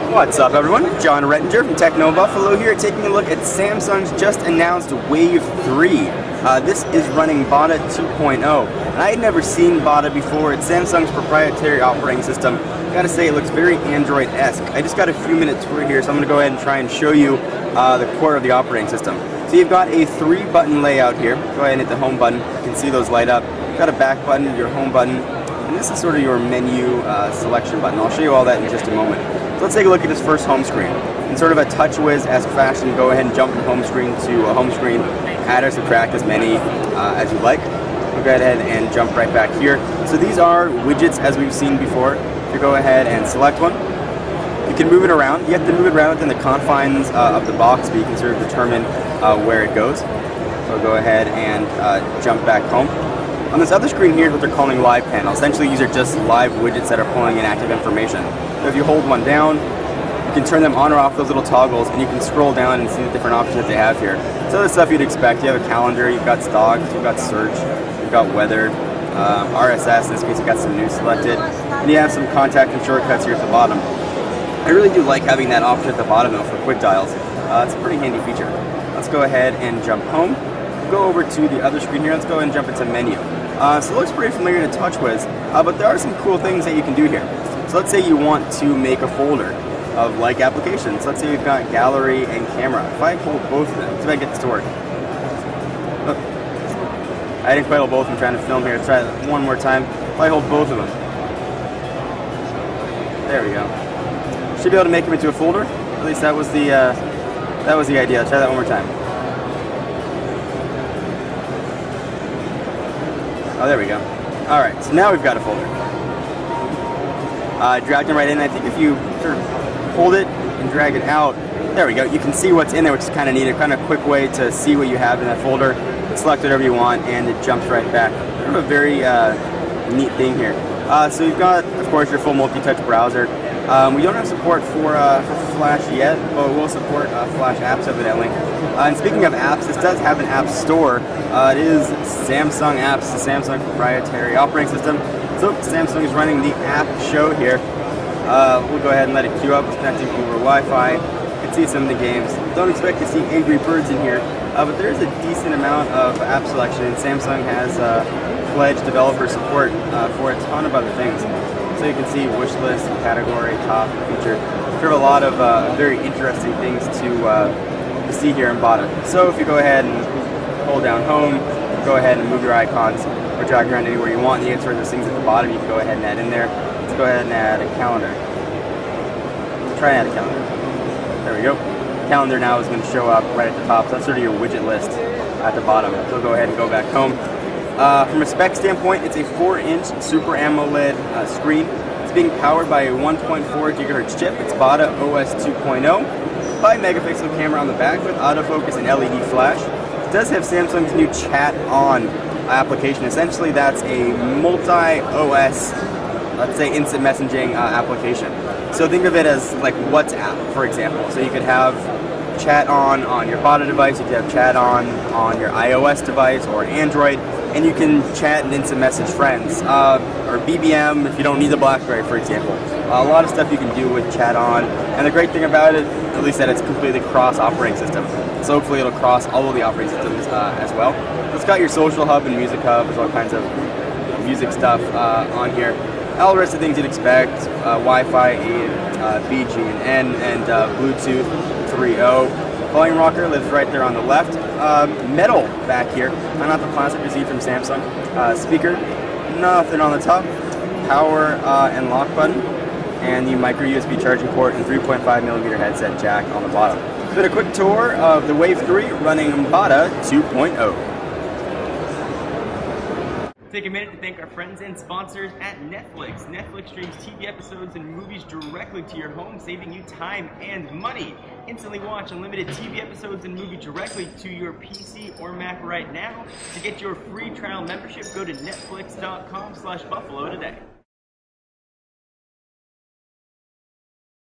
What's up, everyone? John Rettinger from Techno Buffalo here, taking a look at Samsung's just announced Wave 3. This is running Bada 2.0, and I had never seen Bada before. It's Samsung's proprietary operating system. Gotta say, it looks very Android-esque. I just got a few minute tour here, so I'm gonna go ahead and try and show you the core of the operating system. So you've got a 3-button layout here. Go ahead and hit the home button. You can see those light up. Got a back button, your home button, and this is sort of your menu selection button. I'll show you all that in just a moment. So let's take a look at this first home screen. In sort of a TouchWiz-esque fashion, go ahead and jump from home screen to home screen, add or subtract as many as you like. We'll go ahead and jump right back here. So these are widgets as we've seen before. If you go ahead and select one, you can move it around. You have to move it around within the confines of the box, but you can sort of determine where it goes. So go ahead and jump back home. On this other screen here is what they're calling Live Panel. Essentially, these are just live widgets that are pulling in active information. So if you hold one down, you can turn them on or off those little toggles, and you can scroll down and see the different options that they have here. So the stuff you'd expect. You have a calendar, you've got stocks, you've got search, you've got weather, RSS, in this case you've got some news selected, and you have some contact and shortcuts here at the bottom. I really do like having that option at the bottom though for quick dials. It's a pretty handy feature. Let's go ahead and jump home. Go over to the other screen here. Let's go ahead and jump into menu. So it looks pretty familiar to TouchWiz, but there are some cool things that you can do here. So let's say you want to make a folder of like applications. Let's say you've got gallery and camera. If I hold both of them, let's see if I get this to work. Oh. I didn't quite hold both. I'm trying to film here. Let's try it one more time. If I hold both of them. There we go. Should be able to make them into a folder. At least that was the idea. Let's try that one more time. Oh, there we go. Alright, so now we've got a folder. Drag them right in. I think if you sort of hold it and drag it out, there we go. You can see what's in there, which is kind of neat. A kind of quick way to see what you have in that folder. Select whatever you want, and it jumps right back. Sort of a very neat thing here. So you've got, of course, your full multi-touch browser. We don't have support for Flash yet, but we'll support Flash apps evidently. And speaking of apps, this does have an app store. It is Samsung Apps, the Samsung proprietary operating system. So Samsung is running the app show here. We'll go ahead and let it queue up. It's connecting over Wi-Fi. You can see some of the games. Don't expect to see Angry Birds in here, but there is a decent amount of app selection, and Samsung has pledged developer support for a ton of other things. So you can see wish list, category, top, feature. There are a lot of very interesting things to see here in Bada. So if you go ahead and hold down home, go ahead and move your icons or drag around anywhere you want. The answer to those things at the bottom, you can go ahead and add in there. Let's go ahead and add a calendar. Try and add a calendar. There we go. Calendar now is going to show up right at the top. So that's sort of your widget list at the bottom. So go ahead and go back home. From a spec standpoint, it's a 4-inch Super AMOLED screen. It's being powered by a 1.4 GHz chip. It's Bada OS 2.0. 5-megapixel camera on the back with autofocus and LED flash. It does have Samsung's new Chat On application. Essentially, that's a multi-OS, let's say, instant messaging application. So think of it as like WhatsApp, for example. So you could have Chat On your Bada device, you could have Chat On your iOS device or Android, and you can chat and instant message friends, or BBM if you don't need the BlackBerry, for example. A lot of stuff you can do with Chat On, and the great thing about it, at least that it's completely cross-operating system. So hopefully it'll cross all of the operating systems as well. It's got your social hub and music hub, there's all kinds of music stuff on here. All the rest of the things you'd expect, Wi-Fi 8, BGN, and Bluetooth 3.0. Volume rocker lives right there on the left. Metal back here, not the plastic you see from Samsung. Speaker, nothing on the top. Power and lock button, and the micro USB charging port and 3.5mm headset jack on the bottom. It's been a quick tour of the Wave 3 running Bada 2.0. Take a minute to thank our friends and sponsors at Netflix. Netflix streams TV episodes and movies directly to your home, saving you time and money. Instantly watch unlimited TV episodes and movies directly to your PC or Mac right now. To get your free trial membership, go to netflix.com/buffalo today.